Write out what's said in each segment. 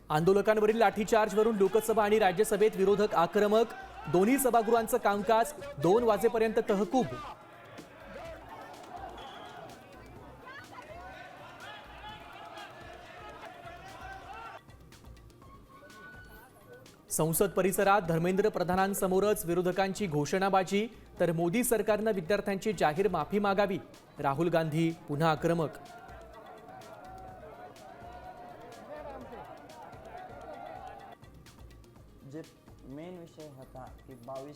आंदोलकांवरील लाठीचार्जवरून लोकसभा आणि राज्यसभेत विरोधक आक्रमक. दोन्ही सभागृहांचं कामकाज 2 वाजेपर्यंत तहकूब. संसद परिसरात धर्मेंद्र प्रधानांसमोरच विरोधकांची घोषणाबाजी. तर मोदी सरकारनं विद्यार्थ्यांची जाहीर माफी मागावी. राहुल गांधी पुन्हा आक्रमक.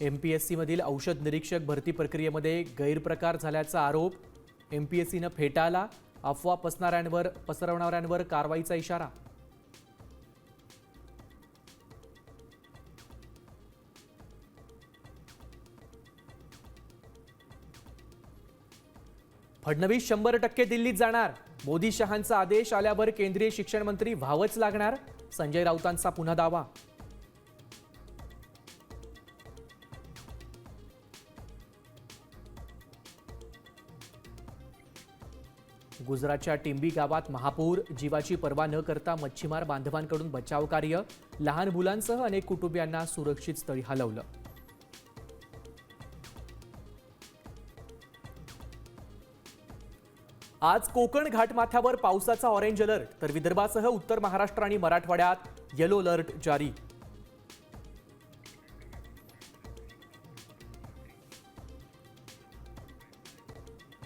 एमपीएससी मधील औषध निरीक्षक भरती प्रक्रियेमध्ये गैरप्रकार झाल्याचा आरोप. एमपीएससीनं फेटाळला. अफवा पसरवणाऱ्यांवर कारवाईचा इशारा. फडणवीस 100% दिल्लीत जाणार. मोदी शहांचा आदेश आल्यावर केंद्रीय शिक्षण मंत्री व्हावंच लागणार. संजय राऊतांचा पुन्हा दावा. गुजरातच्या टिंबी गावात महापूर. जीवाची पर्वा न करता मच्छीमार बांधवांकडून बचाव कार्य. लहान मुलांसह अनेक कुटुंबियांना सुरक्षित स्थळी हलवलं. आज कोकण घाटमाथ्यावर पावसाचा ऑरेंज अलर्ट. तर विदर्भासह उत्तर महाराष्ट्र आणि मराठवाड्यात येलो अलर्ट जारी.